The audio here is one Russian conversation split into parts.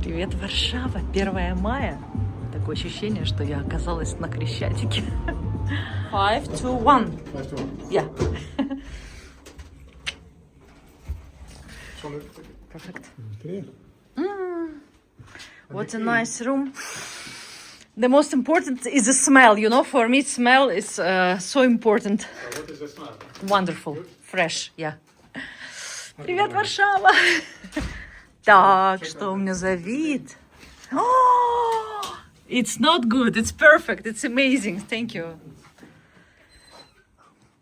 Привет, Варшава! 1 мая. Такое ощущение, что я оказалась на Крещатике. 5, 2, 1. 5 to 1. Yeah. Perfect. Okay. What a nice room. The most important is the smell, you know. For me, smell is so important. What is the smell? Wonderful. Fresh, yeah. Привет, Варшава! Так, что у меня за вид? It's not good, it's perfect, it's amazing. Thank you.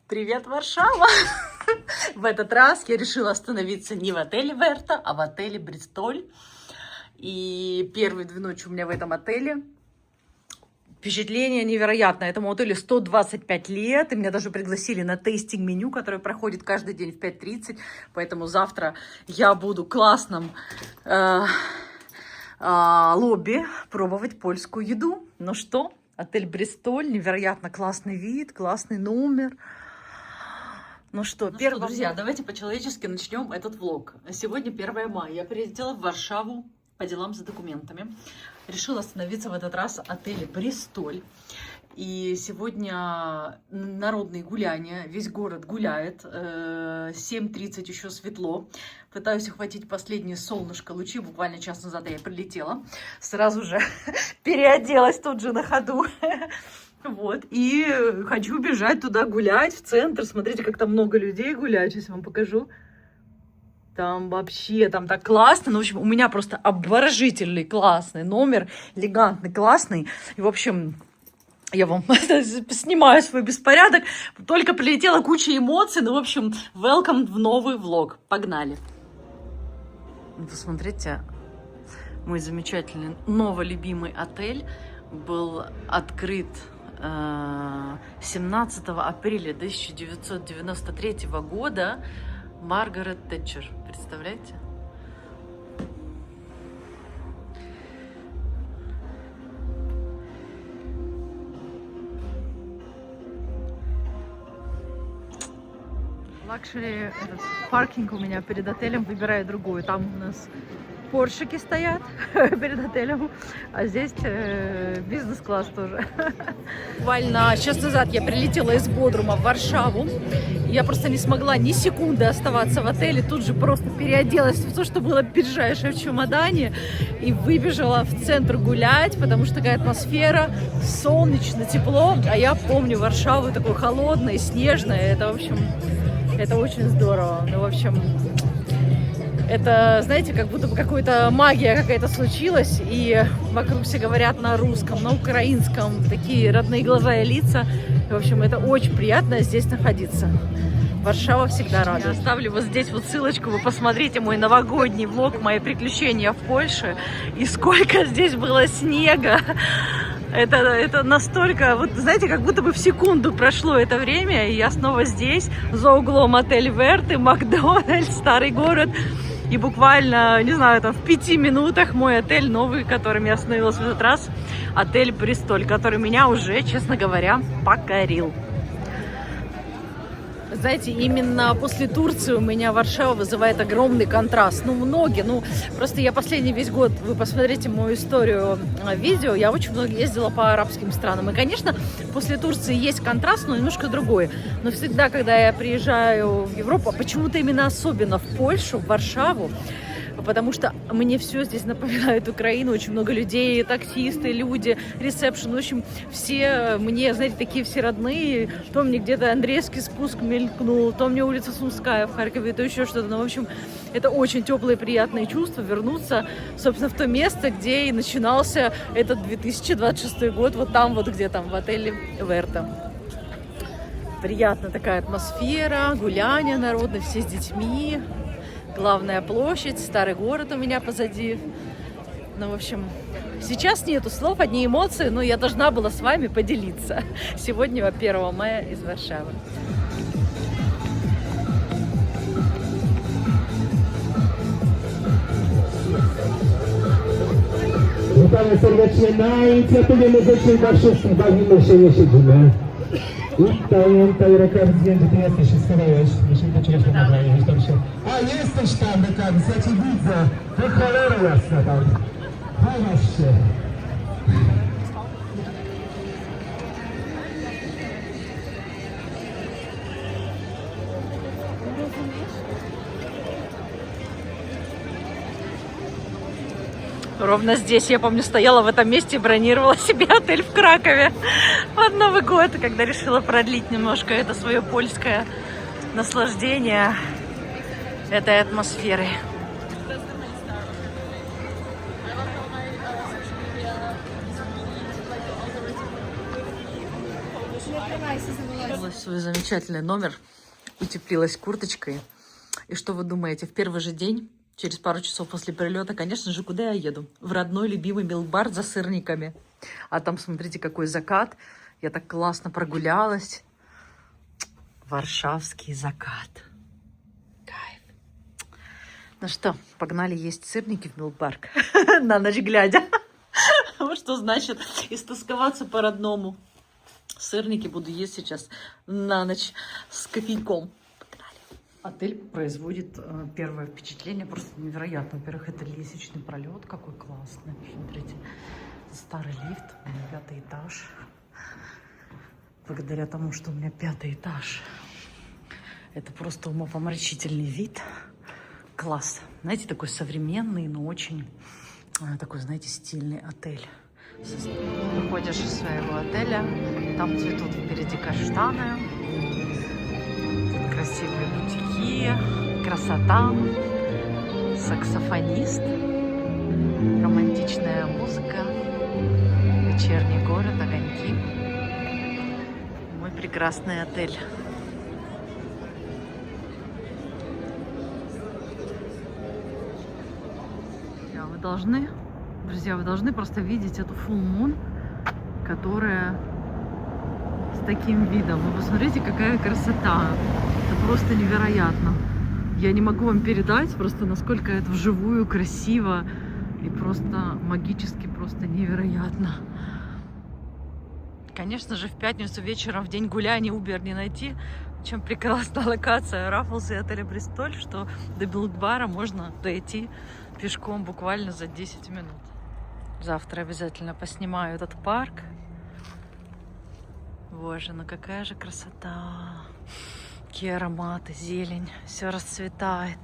Привет, Варшава! В этот раз я решила остановиться не в отеле Верта, а в отеле Бристоль. И первые 2 ночи у меня в этом отеле. Впечатление невероятное. Этому отелю 125 лет. И меня даже пригласили на тейстинг-меню, которое проходит каждый день в 5:30. Поэтому завтра я буду в классном лобби пробовать польскую еду. Ну что, отель Бристоль. Невероятно классный вид, классный номер. Ну что, друзья, давайте по-человечески начнем этот влог. Сегодня 1 мая. Я прилетела в Варшаву по делам за документами. Решила остановиться в этот раз в отеле Бристоль. И сегодня народные гуляния. Весь город гуляет. 7:30 еще светло. Пытаюсь ухватить последнее солнышко, лучи. Буквально час назад я прилетела. Сразу же переоделась тут же на ходу. Вот. И хочу бежать туда гулять, в центр. Смотрите, как там много людей гуляют. Сейчас я вам покажу. Там вообще, там так классно. Ну, в общем, у меня просто обворожительный классный номер. Элегантный, классный. И, в общем, я вам снимаю свой беспорядок. Только прилетела куча эмоций. Ну, в общем, welcome в новый влог. Погнали. Посмотрите, мой замечательный, новолюбимый отель был открыт 17 апреля 1993 года. Маргарет Тэтчер, представляете? Лакшери паркинг у меня перед отелем, выбираю другую. Там у нас поршики стоят перед отелем, а здесь бизнес-класс тоже. Буквально час назад я прилетела из Бодрума в Варшаву. Я просто не смогла ни секунды оставаться в отеле. Тут же просто переоделась в то, что было ближайшее в чемодане. И выбежала в центр гулять, потому что такая атмосфера, солнечно, тепло. А я помню Варшаву такой холодной, снежной. Это, в общем, это очень здорово. Ну, в общем, это, знаете, как будто бы какая-то магия какая-то случилась, и вокруг все говорят на русском, на украинском, такие родные глаза и лица. В общем, это очень приятно здесь находиться. Варшава всегда радует. Я оставлю вот здесь вот ссылочку, вы посмотрите мой новогодний влог, мои приключения в Польше, и сколько здесь было снега. Это настолько, вот знаете, как будто бы в секунду прошло это время, и я снова здесь, за углом отель Верты, Макдональдс, старый город. И буквально, не знаю, там в 5 минутах мой отель новый, в котором я остановилась в этот раз, отель Бристоль, который меня уже, честно говоря, покорил. Знаете, именно после Турции у меня Варшава вызывает огромный контраст. Ну, многие, просто я последний весь год, вы посмотрите мою историю, видео, я очень много ездила по арабским странам. И, конечно, после Турции есть контраст, но немножко другой. Но всегда, когда я приезжаю в Европу, почему-то именно особенно в Польшу, в Варшаву, потому что мне все здесь напоминает Украину, очень много людей, таксисты, люди, ресепшн, в общем, все мне, знаете, такие все родные, то мне где-то Андреевский спуск мелькнул, то мне улица Сумская в Харькове, то еще что-то, но, в общем, это очень теплые, приятные чувства вернуться, собственно, в то место, где и начинался этот 2026 год, вот там, вот где там, в отеле Верта. Приятная такая атмосфера, гуляния народные, все с детьми. Главная площадь, старый город у меня позади. Ну, в общем, сейчас нету слов, одни эмоции, но я должна была с вами поделиться. Сегодня 1 мая из Варшавы. Witamy serdecznie na inicjatywie muzycznej warszawskiej. Bawimy się, nie siedzimy. I pamiętaj, Rekawis, wiem, że ty jesteś, się schowałeś. Musimy poczekać na nagranie, tam się... A, jesteś tam, Rekawis, ja cię widzę. To cholera jasna tam. Chowasz się. Ровно здесь, я помню, стояла в этом месте и бронировала себе отель в Кракове под Новый год, когда решила продлить немножко это свое польское наслаждение этой атмосферой. Свой замечательный номер, утеплилась курточкой. И что вы думаете, в первый же день, через пару часов после прилета, конечно же, куда я еду? В родной любимый Милк-бар за сырниками. А там, смотрите, какой закат. Я так классно прогулялась. Варшавский закат. Кайф. Ну что, погнали есть сырники в Милк-бар на ночь глядя. Что значит истосковаться по-родному. Сырники буду есть сейчас на ночь с кофейком. Отель производит первое впечатление просто невероятно. Во-первых, это лестничный пролет, какой классный. Смотрите, старый лифт, у меня 5-й этаж. Благодаря тому, что у меня 5-й этаж, это просто умопомрачительный вид. Класс. Знаете, такой современный, но очень такой, знаете, стильный отель. Выходишь из своего отеля, там цветут впереди каштаны. Красивые бутики, красота, саксофонист, романтичная музыка, вечерний город, огоньки. Мой прекрасный отель. Друзья, вы должны просто видеть эту full moon, которая с таким видом. Вы посмотрите, какая красота. Это просто невероятно. Я не могу вам передать просто, насколько это вживую красиво и просто магически, просто невероятно. Конечно же, в пятницу вечером, в день гуляния, Uber не найти. Чем прекрасна локация Раффлс и отеля Бристоль, что до Милк-бара можно дойти пешком буквально за 10 минут. Завтра обязательно поснимаю этот парк. Боже, ну какая же красота. Какие ароматы, зелень, все расцветает.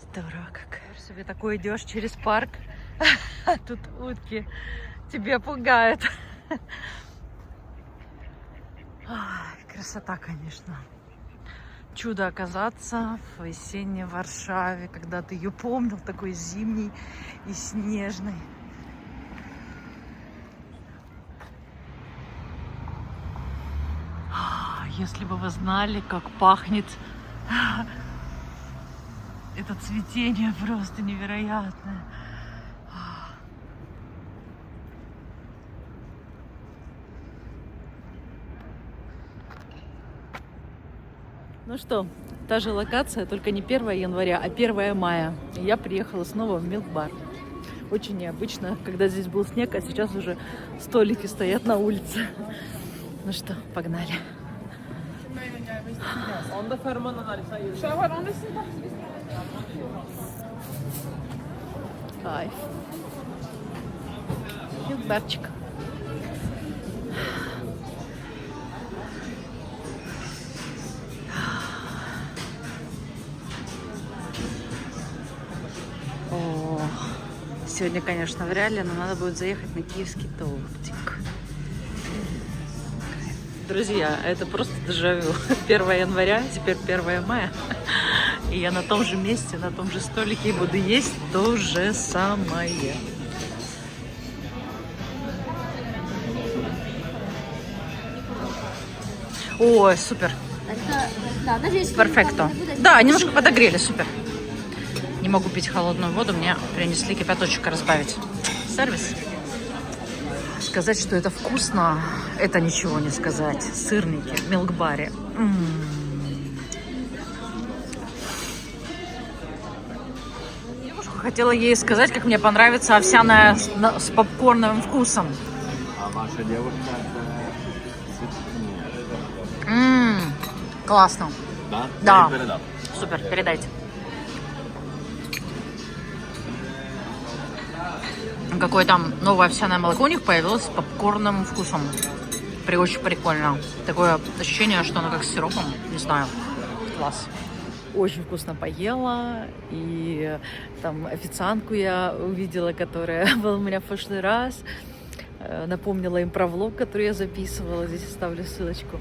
Здорово как. Себе такой идешь через парк, а тут утки тебя пугают. Ай, красота, конечно. Чудо оказаться в весенней Варшаве, когда ты ее помнил, такой зимний и снежный. Если бы вы знали, как пахнет это цветение, просто невероятное. Ну что, та же локация, только не 1 января, а 1 мая. И я приехала снова в Милк-бар. Очень необычно, когда здесь был снег, а сейчас уже столики стоят на улице. Ну что, погнали. Кайф. Милк-барчик. О, сегодня, конечно, вряд ли, но надо будет заехать на киевский тортик. Друзья, это просто дежавю. 1 января, теперь 1 мая. И я на том же месте, на том же столике буду есть то же самое. Ой, супер. Перфекто. Да, немножко подогрели, супер. Не могу пить холодную воду, мне принесли кипяточек разбавить. Сервис. Сказать, что это вкусно, это ничего не сказать. Сырники в Милк-баре. Девушка хотела ей сказать, как мне понравится овсяная с попкорновым вкусом. А ваша девушка Классно. Да? Да. Супер, передайте. Какое там новое овсяное молоко у них появилось с попкорным вкусом. Очень прикольно. Такое ощущение, что оно как с сиропом. Не знаю. Класс. Очень вкусно поела. И там официантку я увидела, которая была у меня в прошлый раз. Напомнила им про влог, который я записывала. Здесь оставлю ссылочку.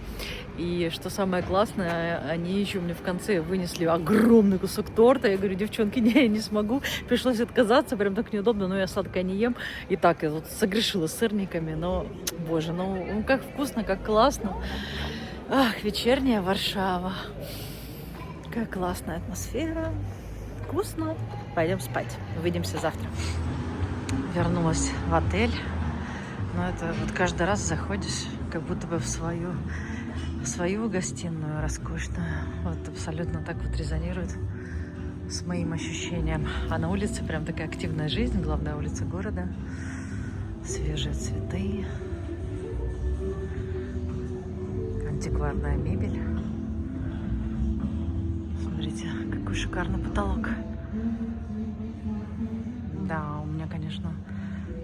И что самое классное, они еще мне в конце вынесли огромный кусок торта. Я говорю, девчонки, не, я не смогу. Пришлось отказаться, прям так неудобно, но я сладкое не ем. И так, я вот согрешила сырниками, но, боже, ну как вкусно, как классно. Ах, вечерняя Варшава. Какая классная атмосфера. Вкусно. Пойдем спать. Увидимся завтра. Вернулась в отель. Но это вот каждый раз заходишь, как будто бы в свою гостиную роскошную. Вот абсолютно так вот резонирует с моим ощущением. А на улице прям такая активная жизнь, главная улица города. Свежие цветы. Антикварная мебель. Смотрите, какой шикарный потолок. Да, у меня, конечно,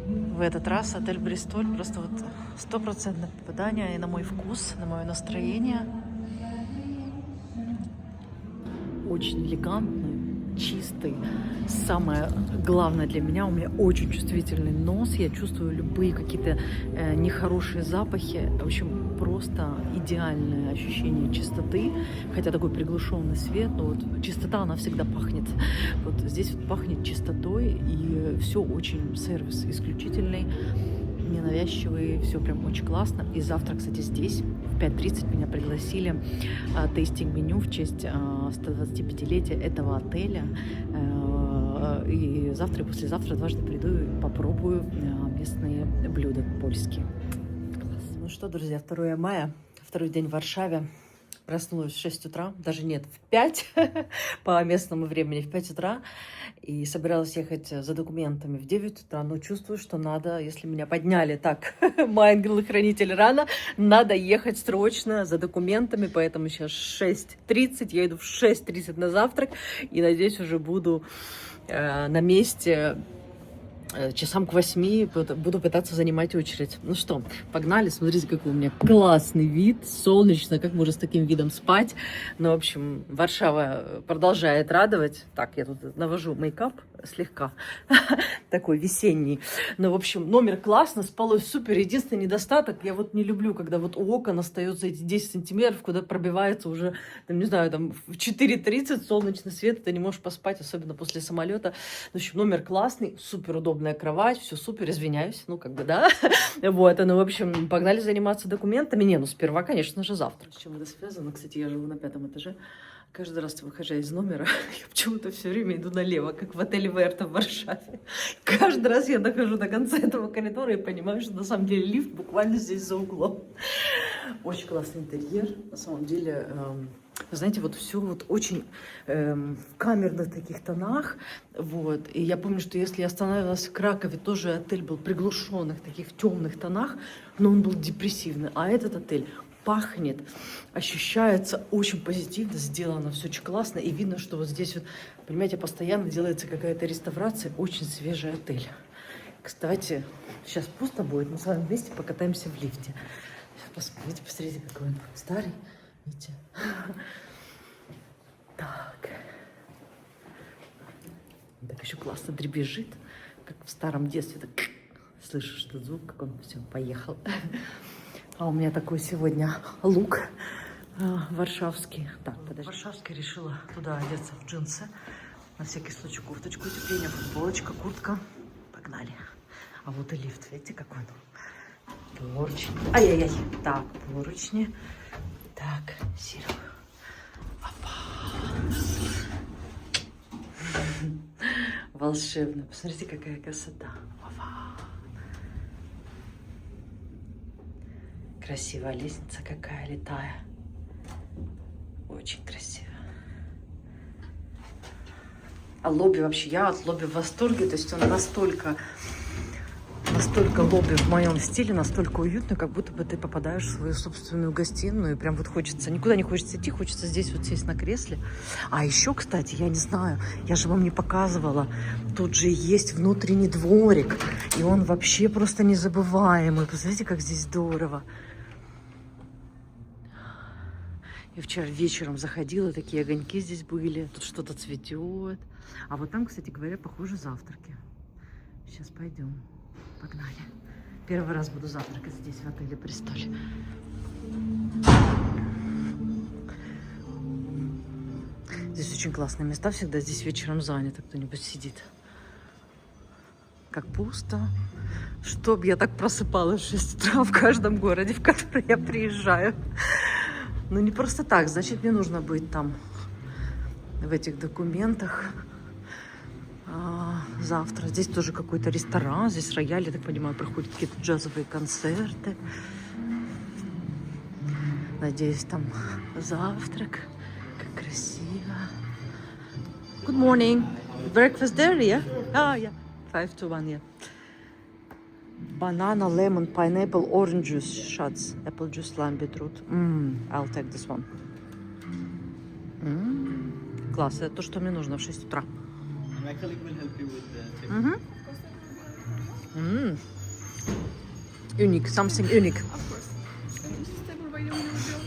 в этот раз отель Бристоль просто вот 100% попадание и на мой вкус, на мое настроение. Очень элегантный, чистый. Самое главное для меня, у меня очень чувствительный нос. Я чувствую любые какие-то нехорошие запахи. В общем, просто идеальное ощущение чистоты. Хотя такой приглушенный свет, но вот чистота, она всегда пахнет. Вот здесь вот пахнет чистотой, и все очень сервис исключительный, ненавязчивый, все прям очень классно. И завтра, кстати, здесь в 5:30 меня пригласили тейстинг-меню в честь 125-летия этого отеля. И завтра и послезавтра дважды приду и попробую местные блюда польские. Класс. Ну что, друзья, 2 мая, второй день в Варшаве. Проснулась в 6 утра, даже нет, в 5 по местному времени, в 5 утра. И собиралась ехать за документами в 9 утра, но чувствую, что надо, если меня подняли так, мой ангел-хранитель рано, надо ехать срочно за документами, поэтому сейчас 6:30, я иду в 6:30 на завтрак, и надеюсь, уже буду на месте часам к 8 буду пытаться занимать очередь. Ну что, погнали. Смотрите, какой у меня классный вид. Солнечно, как можно с таким видом спать. Ну, в общем, Варшава продолжает радовать. Так, я тут навожу мейкап слегка. Такой весенний. Ну, в общем, номер классно, спалось супер. Единственный недостаток, я вот не люблю, когда вот у окон остается эти 10 сантиметров, куда пробивается уже, там, не знаю, там в 4:30 солнечный свет, ты не можешь поспать, особенно после самолета. В общем, номер классный, супер удобная кровать, все супер, извиняюсь, ну, как бы, да. Вот, ну, в общем, погнали заниматься документами. Не, ну, сперва, конечно же, завтра. С чем это связано? Кстати, я живу на 5-м этаже. Каждый раз, выходя из номера, я почему-то все время иду налево, как в отеле Верта в Варшаве. Каждый раз я дохожу до конца этого коридора и понимаю, что на самом деле лифт буквально здесь за углом. Очень классный интерьер. На самом деле, знаете, вот все вот очень в камерных таких тонах. Вот. И я помню, что если я останавливалась в Кракове, тоже отель был приглушенных, таких в темных тонах, но он был депрессивный. А этот отель пахнет, ощущается очень позитивно, сделано все очень классно. И видно, что вот здесь вот, понимаете, постоянно делается какая-то реставрация. Очень свежий отель. Кстати, сейчас пусто будет, мы с вами вместе покатаемся в лифте. Посмотрите, какой он старый. Видите? Так. Так еще классно дребезжит, как в старом детстве. Так, слышишь этот звук, как он все, поехал. А у меня такой сегодня лук варшавский. Так, подожди. Варшавский решила туда одеться в джинсы. На всякий случай кофточку, утепление, футболочка, куртка. Погнали. А вот и лифт, видите, какой он? Поручни. Ай-яй-яй. Так, поручни. Так, Серега. Волшебно. Посмотрите, какая красота. Красивая лестница какая, летая. Очень красиво. А лобби вообще, я от лобби в восторге. То есть он настолько настолько лобби в моем стиле, настолько уютно, как будто бы ты попадаешь в свою собственную гостиную. И прям вот хочется, никуда не хочется идти, хочется здесь вот сесть на кресле. А еще, кстати, я не знаю, я же вам не показывала, тут же есть внутренний дворик. И он вообще просто незабываемый. Посмотрите, как здесь здорово. Я вчера вечером заходила, такие огоньки здесь были, тут что-то цветет. А вот там, кстати говоря, похоже, завтраки. Сейчас пойдем. Погнали. Первый раз буду завтракать здесь, в отеле «Престоль». Здесь очень классные места всегда. Здесь вечером занято, кто-нибудь сидит. Как пусто. Чтоб я так просыпалась в 6 утра в каждом городе, в который я приезжаю. Ну, не просто так. Значит, мне нужно быть там в этих документах. Завтра. Здесь тоже какой-то ресторан. Здесь рояль, я так понимаю, проходят какие-то джазовые концерты. Надеюсь, там завтрак. Как красиво. Good morning. Breakfast there, yeah? Oh, yeah. 5 to 1, yeah. Banana, lemon, pineapple, orange juice shots. Apple juice, lime, beetroot. I'll take this one. Класс. Это то, что мне нужно в 6 утра. My colleague will help you with the tip. Unique. Something unique. Of course. Can you just provide your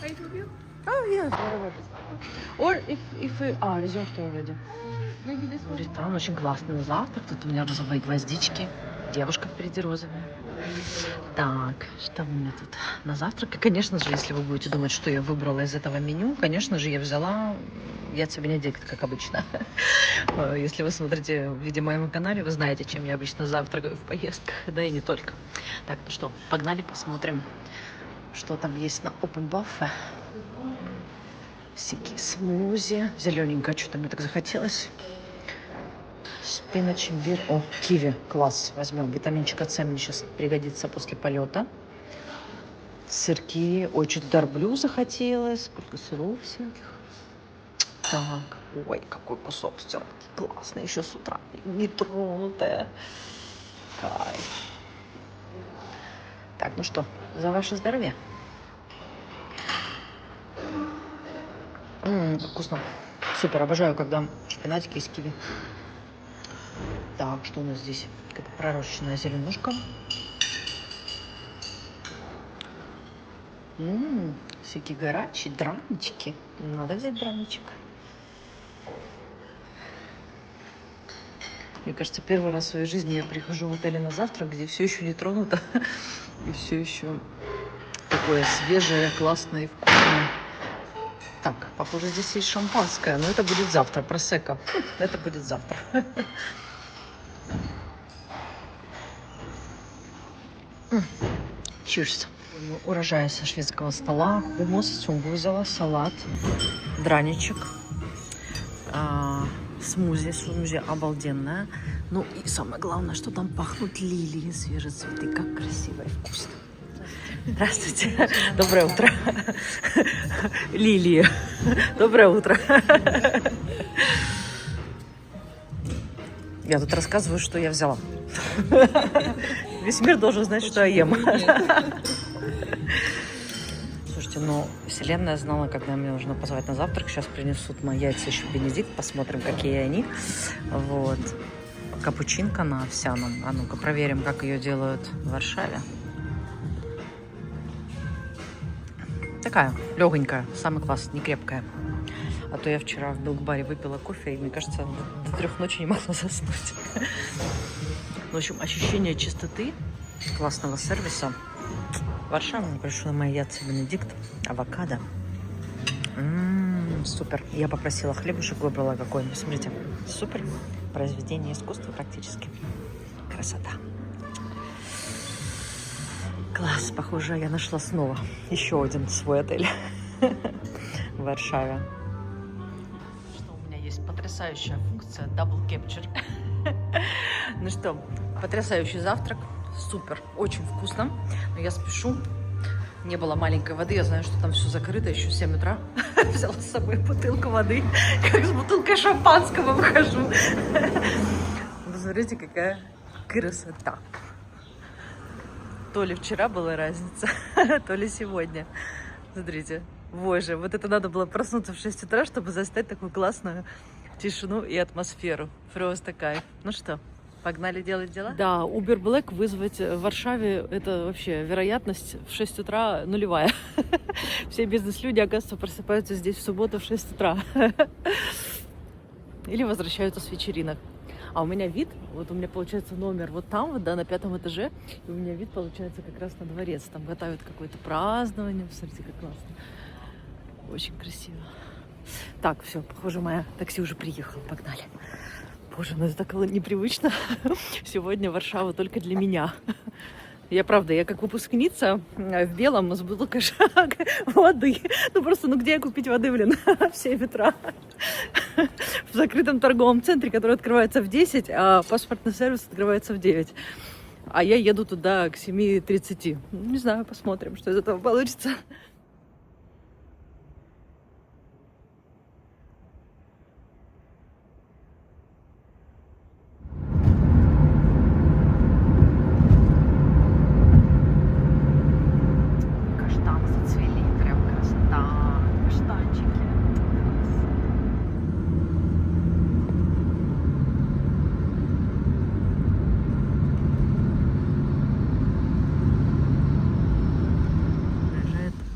rate review? Oh, yeah. Or if we... reserved already. Maybe this one. Ресторан очень классный завтрак. Тут у меня розовые гвоздички. Девушка впереди розовая. Так, что у меня тут на завтрак? И, конечно же, если вы будете думать, что я выбрала из этого меню, конечно же, я взяла яйца Бенедикт, как обычно. Если вы смотрите видео на моем канале, вы знаете, чем я обычно завтракаю в поездках, да и не только. Так, ну что, погнали посмотрим, что там есть на Open Buffet. Всякие смузи. Зелененькое, что-то мне так захотелось. Спинач, имбирь. О, киви. Класс. Возьмем. Витаминчика С мне сейчас пригодится после полета. Сырки. Ой, что-то дарблю захотелось. Сколько сыров всяких. Так. Ой, какой кусок стерки. Классный. Еще с утра. Нетронутая. Кайф. Так, ну что, за ваше здоровье. Вкусно. Супер. Обожаю, когда шпинатики из киви. Так, что у нас здесь? Какая-то пророщенная зеленушка. Всякие горячие дранички. Надо взять драничек. Мне кажется, первый раз в своей жизни я прихожу в отель на завтрак, где все еще не тронуто. И все еще такое свежее, классное и вкусное. Так, похоже, здесь есть шампанское, но это будет завтра. Просекко. Это будет завтра. Cheers. Урожай со шведского стола. Хумус, сумбузела, салат, драничек, смузи обалденная. Ну и самое главное, что там пахнут лилии, свежие цветы. Как красиво и вкусно. Здравствуйте. Доброе утро. Лилии. Доброе утро. Я тут рассказываю, что я взяла. Весь мир должен знать, что я ем. Слушайте, ну, вселенная знала, когда мне нужно позвать на завтрак. Сейчас принесут мои яйца еще Бенедикт. Посмотрим, какие они. Вот. Капучинка на овсяном. А ну-ка, проверим, как ее делают в Варшаве. Такая, легонькая, самый класс, не крепкая. А то я вчера в Билк-баре выпила кофе, и, мне кажется, до 3 ночи не могла заснуть. В общем, ощущение чистоты, классного сервиса. Варшава, пришло на мои яйца Бенедикт, авокадо. Супер. Я попросила хлебушек, выбрала какой-нибудь. Смотрите, супер. Произведение искусства практически. Красота. Класс, похоже, я нашла снова еще один свой отель в Варшаве. Что у меня есть потрясающая функция Double Capture. Ну что, потрясающий завтрак, супер, очень вкусно. Но я спешу. Не было маленькой воды, я знаю, что там все закрыто, еще 7 утра. Взяла с собой бутылку воды, как с бутылкой шампанского выхожу. Посмотрите, какая красота. то ли вчера была разница, то ли сегодня. Смотрите, боже, вот это надо было проснуться в 6 утра, чтобы застать такую классную тишину и атмосферу. Просто кайф. Ну что, погнали делать дела? Да, Uber Black вызвать в Варшаве, это вообще вероятность в 6 утра нулевая. Все бизнес-люди, оказывается, просыпаются здесь в субботу в 6 утра. Или возвращаются с вечеринок. А у меня вид, вот у меня получается номер вот там, вот, да, на 5-м этаже, и у меня вид получается как раз на дворец. Там готовят какое-то празднование, посмотрите, как классно. Очень красиво. Так, все, похоже, моя такси уже приехала, погнали. Боже, ну это так непривычно. Сегодня Варшава только для меня. Я, правда, я как выпускница в белом с бутылкой воды. Ну просто, ну где я купить воды, блин, в 7 утра? В закрытом торговом центре, который открывается в 10, а паспортный сервис открывается в 9. А я еду туда к 7:30. Не знаю, посмотрим, что из этого получится.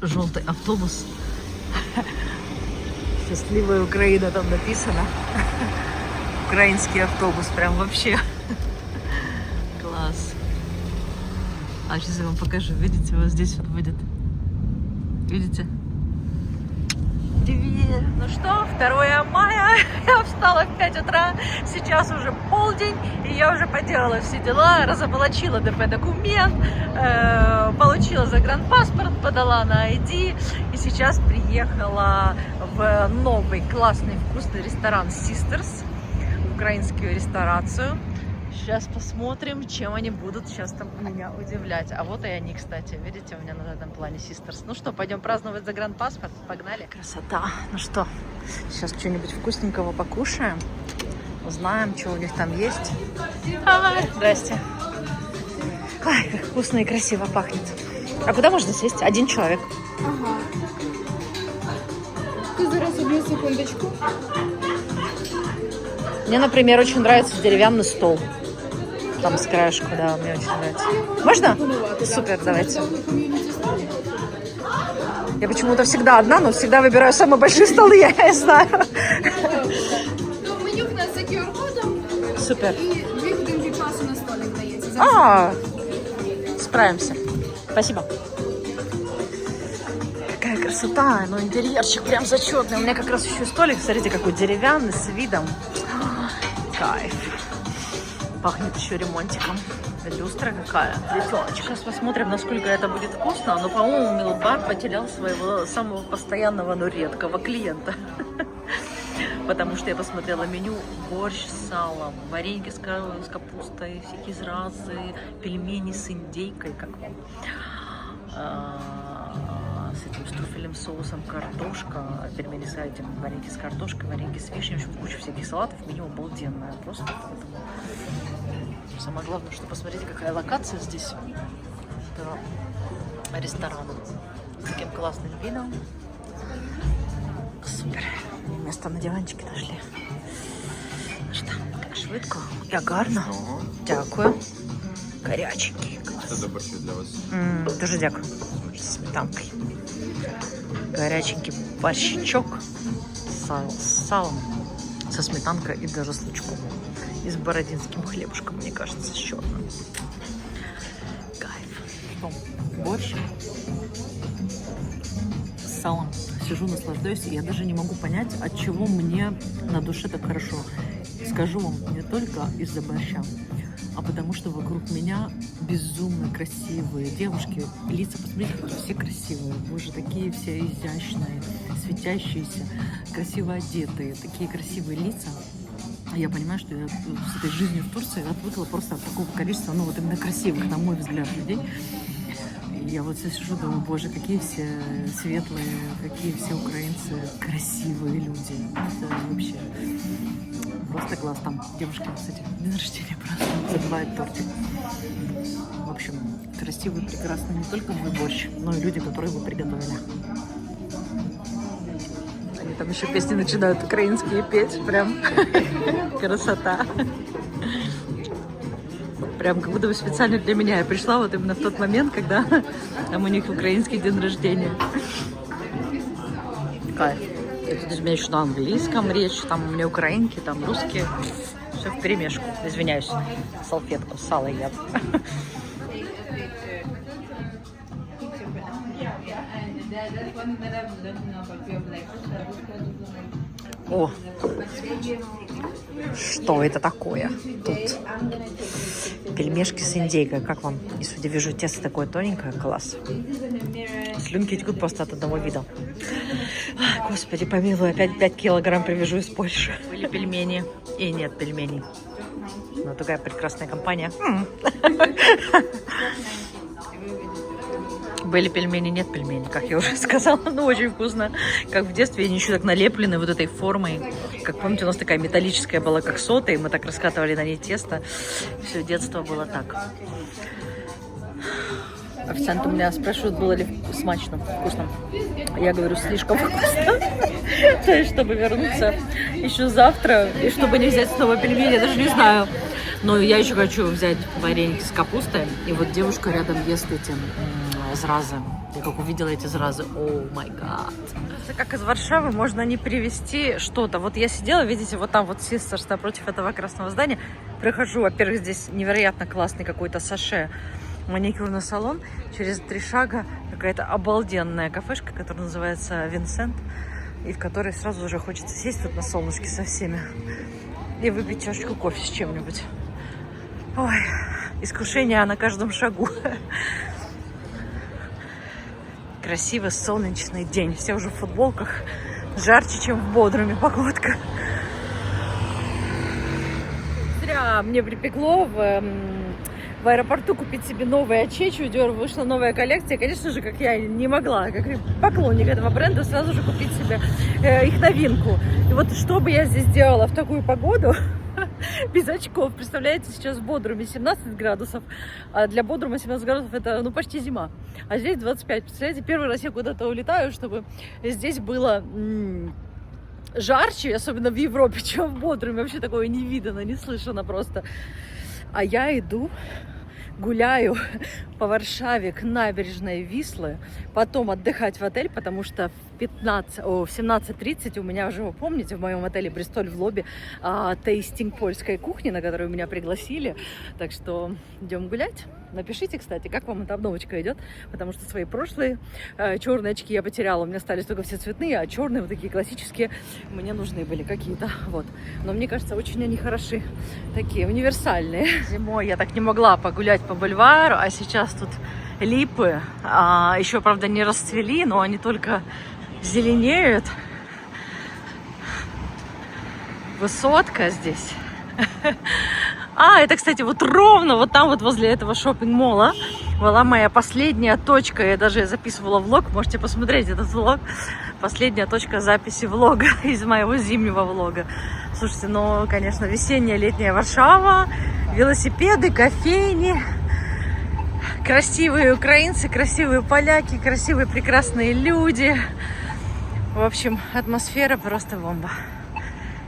Желтый автобус. Счастливая Украина там написано. Украинский автобус. Прям вообще. Класс. А сейчас я вам покажу. Видите, вот здесь вот будет. Видите? Привет! Ну что, 2 мая. Я встала в 5 утра. Сейчас уже полдень. И я уже поделала все дела. Разоблачила ДП-документ. Получила загранпаспорт. Подала на ID. И сейчас приехала в новый классный вкусный ресторан Sisters. В украинскую ресторацию. Сейчас посмотрим, чем они будут сейчас там меня удивлять. А вот и они, кстати. Видите, у меня на этом плане Sisters. Ну что, пойдем праздновать загранпаспорт? Погнали. Красота. Ну что, сейчас что-нибудь вкусненького покушаем. Узнаем, что у них там есть. Здрасте. Ай, как вкусно и красиво пахнет. А куда можно сесть? Один человек. Ага. Ты зараз одну секундочку. Мне, например, очень нравится деревянный стол. Там с краешку, да, мне очень нравится. Можно? Супер, давайте. Я почему-то всегда одна, но всегда выбираю самые большие столы, я не знаю. Ну, меню в нас за QR-кодом. Супер. І 2 годинки часу на столик дається. Справимся. Спасибо. Какая красота, ну интерьерчик прям зачетный. У меня как раз еще столик, смотрите, какой деревянный, с видом. Кайф. Пахнет еще ремонтиком. Люстра какая. Девчоночка. Сейчас посмотрим, насколько это будет вкусно. Но, по-моему, Милбар потерял своего самого постоянного, но редкого клиента. Потому что я посмотрела меню: борщ с салом, вареньки с капустой, всякие зразы, пельмени с индейкой, как вам. С этим штруфельным соусом, картошка, пельмени с этим, вареньки с картошкой, вареньки с вишней, в общем, куча всяких салатов, меню обалденное, просто поэтому. Самое главное, что посмотрите, какая локация здесь этого ресторана, с таким классным видом. Супер, место на диванчике нашли. Ну что, так швидко і гарно. Дякую. Горяченький. Це борщу для вас. Дуже дякую. С сметанкой. Горяченький борщичок с салом, со сметанкой и даже с лучком. И с бородинским хлебушком, мне кажется, еще одно. Кайф. Что? Борщ с салом. Сижу, наслаждаюсь, и я даже не могу понять, от чего мне на душе так хорошо. Скажу вам, не только из-за борща, а потому что вокруг меня безумно красивые девушки. Лица, посмотрите, все красивые. Боже, такие все изящные, светящиеся, красиво одетые, такие красивые лица. Я понимаю, что я с этой жизнью в Турции отвыкла просто от такого количества, ну вот именно красивых, на мой взгляд, людей. И я вот здесь сижу, думаю, боже, какие все светлые, какие все украинцы красивые люди. Это вообще просто класс. Там девушки, кстати, день рождения просто забивают тортик. В общем, красивый, прекрасный не только мой борщ, но и люди, которые его приготовили. Они там еще песни начинают украинские петь. Прям красота. Прям как будто бы специально для меня я пришла вот именно в тот момент, когда там у них украинский день рождения. Кайф. Это у меня еще на английском речь, там у меня украинки, там русские. Все вперемешку. Извиняюсь, салфетку с салой я. О, что это такое тут? Пельмешки с индейкой. Как вам? И, судя вижу, тесто такое тоненькое. Класс. Слюнки текут просто от одного вида. Господи, помилуй, опять 5 килограмм привезу из Польши. Были пельмени и нет пельменей. Но такая прекрасная компания. Были пельмени, нет пельменей, как я уже сказала, но очень вкусно. Как в детстве, они еще так налеплены вот этой формой. Как помните, у нас такая металлическая была, как сота, и мы так раскатывали на ней тесто. Все детство было так. Официант у меня спрашивает, было ли смачно, вкусно. Я говорю, слишком вкусно. То есть, чтобы вернуться еще завтра, и чтобы не взять снова пельмени, я даже не знаю. Но я еще хочу взять вареники с капустой. И вот девушка рядом ест эти зразы. Я как увидела эти зразы, о май гад. Как из Варшавы можно не привезти что-то. Вот я сидела, видите, вот там вот Sisters напротив этого красного здания. Прихожу, во-первых, здесь невероятно классный какой-то саше. Маникюрный салон. Через 3 шага какая-то обалденная кафешка, которая называется Винсент. И в которой сразу же хочется сесть тут на солнышке со всеми. И выпить чашечку кофе с чем-нибудь. Ой, искушение на каждом шагу. Красивый солнечный день. Все уже в футболках. Жарче, чем в Бодруме погодка. Зря мне припекло в аэропорту купить себе новые очечи. У Dior вышла новая коллекция. Конечно же, как я не могла, как поклонник этого бренда, сразу же купить себе их новинку. И вот что бы я здесь делала в такую погоду, без очков. Представляете, сейчас в Бодруме 17 градусов, а для Бодрума 17 градусов это ну почти зима. А здесь 25. Представляете, первый раз я куда-то улетаю, чтобы здесь было жарче, особенно в Европе, чем в Бодруме. Вообще такое не видано, не слышно просто. А я иду, гуляю по Варшаве к набережной Вислы, потом отдыхать в отель, потому что в 17:30 у меня уже, вы помните, в моем отеле Бристоль в лобби тейстинг польской кухни, на которую меня пригласили. Так что идем гулять. Напишите, кстати, как вам эта обновочка идет, потому что свои прошлые черные очки я потеряла, у меня остались только все цветные, а черные вот такие классические мне нужны были какие-то, вот. Но мне кажется, очень они хороши, такие универсальные. Зимой я так не могла погулять по бульвару, а сейчас тут липы, еще, правда, не расцвели, но они только зеленеют. Высотка здесь. Это, кстати, вот ровно вот там вот возле этого шоппинг-мола была моя последняя точка. Я даже записывала влог, можете посмотреть этот влог. Последняя точка записи влога из моего зимнего влога. Слушайте, ну, конечно, весенняя, летняя Варшава, велосипеды, кофейни, красивые украинцы, красивые поляки, красивые прекрасные люди. В общем, атмосфера просто бомба.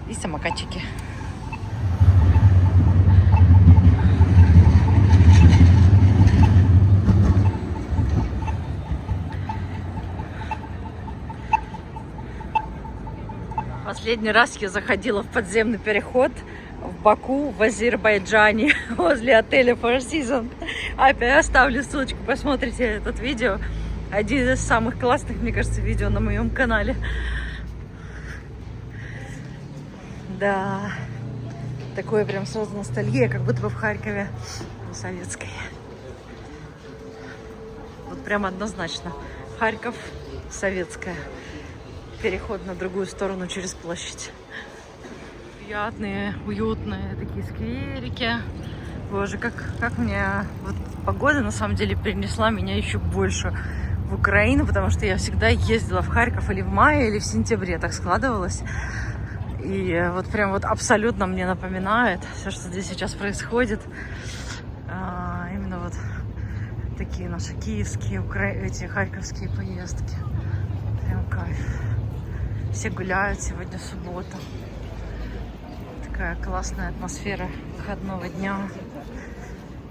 И самокатчики. Последний раз я заходила в подземный переход в Баку, в Азербайджане, возле отеля Four Seasons. Опять оставлю ссылочку, посмотрите этот видео. Один из самых классных, мне кажется, видео на моем канале. Да, такое прям сразу ностальгия, как будто бы в Харькове советской. Вот прям однозначно. Харьков советская. Переход на другую сторону через площадь. Приятные, уютные такие скверики. Боже, как мне вот погода на самом деле перенесла меня еще больше в Украину, потому что я всегда ездила в Харьков или в мае, или в сентябре, так складывалось. И вот прям вот абсолютно мне напоминает все, что здесь сейчас происходит. Именно вот такие наши киевские, эти харьковские поездки. Прям кайф. Все гуляют, сегодня суббота. Такая классная атмосфера выходного дня.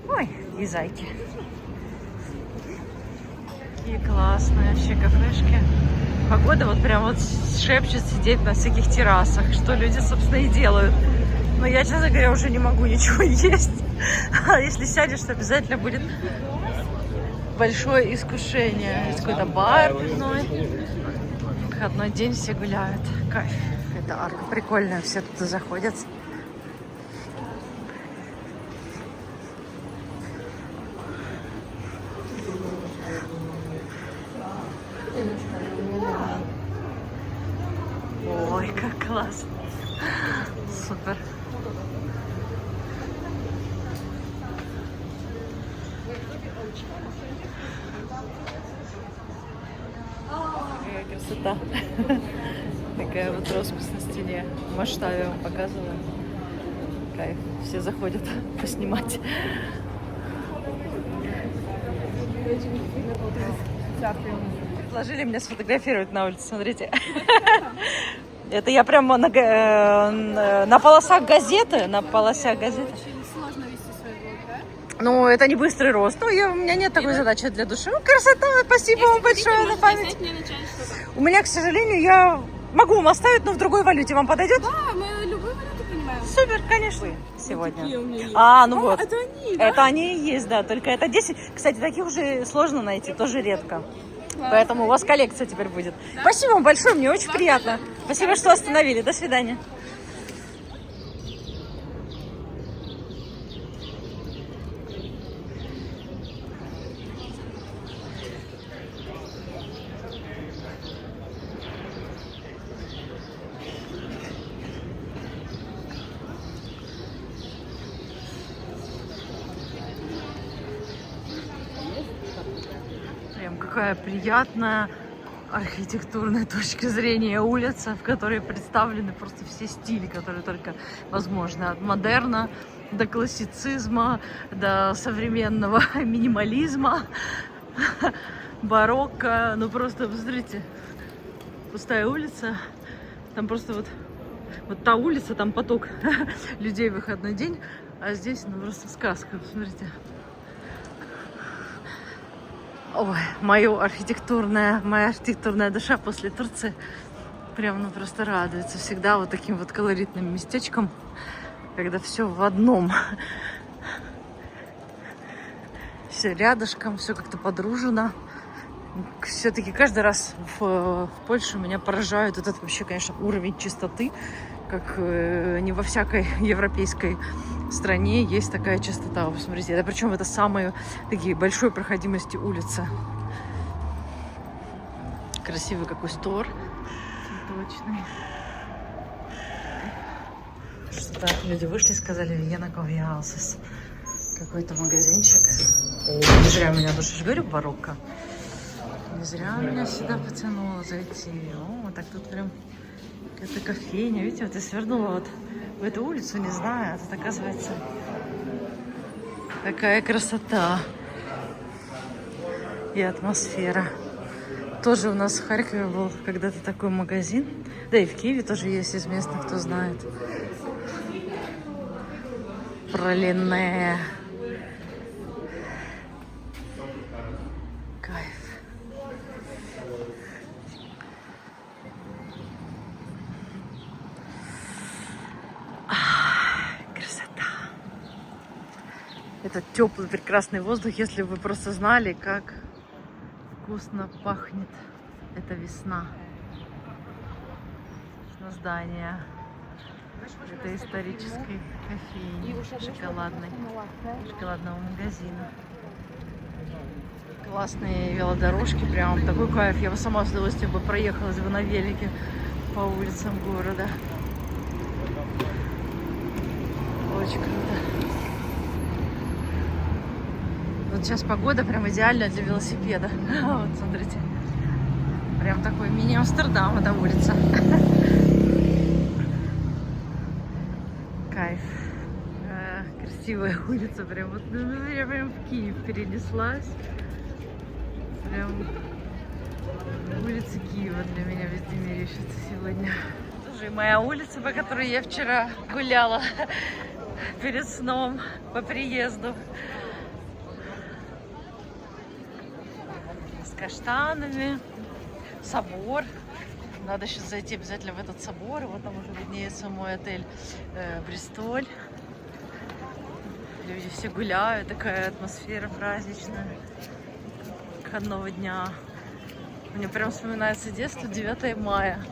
Ой, и зайки. И классные вообще кафешки. Погода вот прям вот шепчет сидеть на всяких террасах, что люди, собственно, и делают. Но я, честно говоря, уже не могу ничего есть. А если сядешь, то обязательно будет большое искушение. Есть какой-то бар пивной. Выходной день, все гуляют. Кайф. Это арка прикольная, все туда заходят. Ой, как классно. Супер. Какая красота. Такая вот роспись на стене. В масштабе вам показываю. Кайф. Все заходят поснимать. Предложили меня сфотографировать на улице, смотрите. Это я прямо на полосах газеты. На полосах газеты. Очень сложно вести свой блог, да? Ну, это не быстрый рост. Ну, у меня нет такой задачи для души. Ну, красота, спасибо вам большое за память. Мне начать что-то. У меня, к сожалению, я могу вам оставить, но в другой валюте. Вам подойдет? Да, мы любые варианты принимаем. Супер, конечно. Сегодня. Такие у меня есть. Ну вот. Это они, да? Это они и есть, да. Только это 10. Кстати, таких уже сложно найти, тоже редко. Класс. Поэтому у вас коллекция теперь будет. Да? Спасибо вам большое, мне очень приятно. Спасибо, что остановили. До свидания. Прям какая приятная архитектурная точка зрения улица, в которой представлены просто все стили, которые только возможны. От модерна до классицизма, до современного минимализма, барокко. Ну просто, посмотрите, пустая улица. Там просто вот та улица, там поток людей в выходной день. А здесь, ну просто сказка, посмотрите. Ой, моя архитектурная душа после Турции прям, ну, просто радуется всегда вот таким вот колоритным местечком, когда все в одном. Все рядышком, все как-то подружено. Все-таки каждый раз в Польше меня поражает этот вообще, конечно, уровень чистоты, как не во всякой европейской стране есть такая чистота. Вы посмотрите, это причем это самые такие большой проходимости улицы. Красивый какой стор. Цветочный. Что-то люди вышли и сказали Vienna Coffee Houses. Какой-то магазинчик. Не зря меня, душа, же говорю, барокко. Не зря меня сюда потянуло зайти. О, так тут прям какая-то кофейня. Видите, вот я свернула вот в эту улицу, не знаю. А тут, оказывается, такая красота и атмосфера. Тоже у нас в Харькове был когда-то такой магазин. Да и в Киеве тоже есть из местных, кто знает. Пролине. Кайф. Красота. Этот теплый прекрасный воздух, если вы просто знали, как вкусно пахнет эта весна. На здание этой исторической кофейни, шоколадного магазина. Классные велодорожки, прям такой кайф. Я бы сама с удовольствием бы проехалась бы на велике по улицам города. Очень круто. Вот сейчас погода прям идеальная для велосипеда. Вот, смотрите. Прям такой мини-Амстердам эта улица. красивая улица, прям вот, ну, я прям в Киев перенеслась. Прям улица Киева для меня везде мерещится сегодня. Тоже моя улица, по которой я вчера гуляла перед сном по приезду. С каштанами, собор. Надо сейчас зайти обязательно в этот собор. И вот там уже виднеется мой отель Бристоль. Люди все гуляют, такая атмосфера праздничная. Выходного дня. Мне прям вспоминается детство, 9 мая.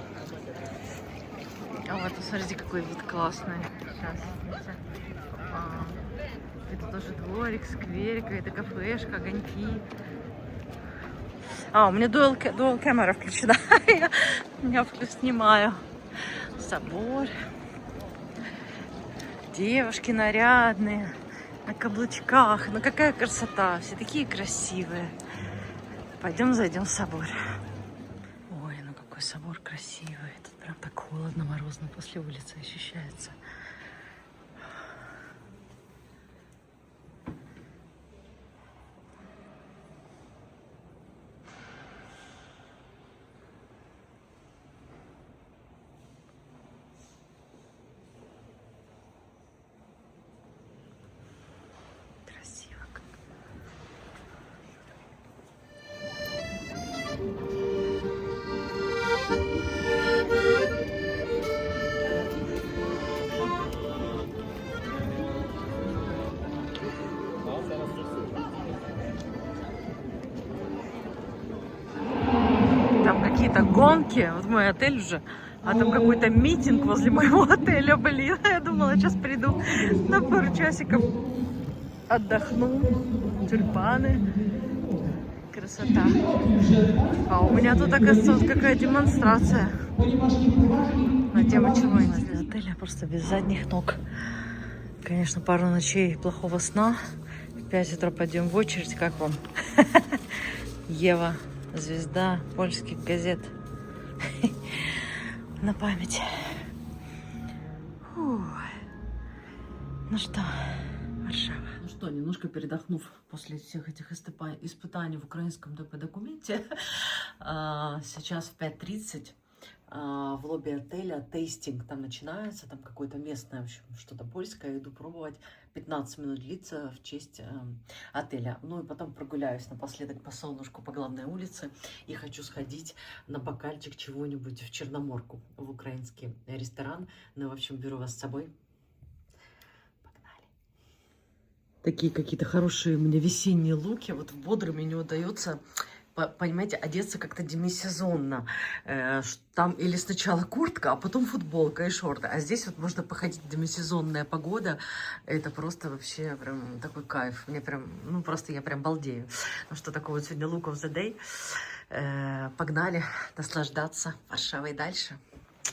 А вот, посмотрите, какой вид классный. Сейчас, видите? Это тоже дворик, скверик, какая-то кафешка, огоньки. У меня дуал камера включена. Я снимаю. Собор. Девушки нарядные, на каблучках. Ну какая красота. Все такие красивые. Пойдем зайдем в собор. Ой, ну какой собор красивый. Тут прям так холодно, морозно после улицы ощущается. Красиво как. Там какие-то гонки, вот мой отель уже, а там какой-то митинг возле моего отеля, блин. Я думала, сейчас приду на пару часиков, отдохну, тюльпаны, красота. А у меня тут, оказывается, вот какая демонстрация на тему чего я для отеля, просто без задних ног. Конечно, пару ночей плохого сна, в 5 утра пойдем в очередь, как вам? Ева. Звезда польских газет. На память. Фу. Ну что, Варшава. Ну что, немножко передохнув после всех этих испытаний в украинском документе, сейчас в 5:30 в лобби отеля тейстинг там начинается, там какое-то местное, в общем, что-то польское, иду пробовать, 15 минут длится в честь отеля. Ну и потом прогуляюсь напоследок по солнышку по главной улице и хочу сходить на бокальчик чего-нибудь в Черноморку, в украинский ресторан. Ну, в общем, беру вас с собой. Погнали. Такие какие-то хорошие у меня весенние луки, вот в бодром мне не удается, понимаете, одеться как-то демисезонно. Там или сначала куртка, а потом футболка и шорты. А здесь вот можно походить, демисезонная погода. Это просто вообще прям такой кайф. Мне прям, ну просто я прям балдею. Ну что, такой вот сегодня look of the day. Погнали наслаждаться Варшавой дальше.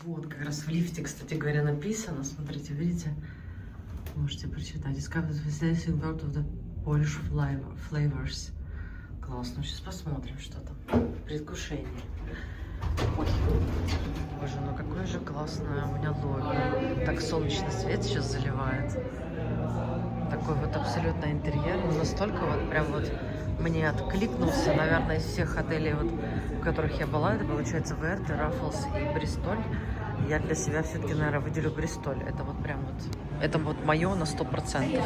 Вот как раз в лифте, кстати говоря, написано. Смотрите, видите? Можете прочитать. Discover the fascinating world of the Polish flavors. Классно, сейчас посмотрим, что там. Предвкушение. Ой, боже, ну какое же классное у меня лобби. Так солнечный свет сейчас заливает. Такой вот абсолютно интерьер. Но настолько вот прям вот мне откликнулся, наверное, из всех отелей, вот, в которых я была. Это получается Верт, Раффлс и Бристоль. Я для себя все-таки, наверное, выделю Бристоль. Это вот прям вот, это вот мое на 100%.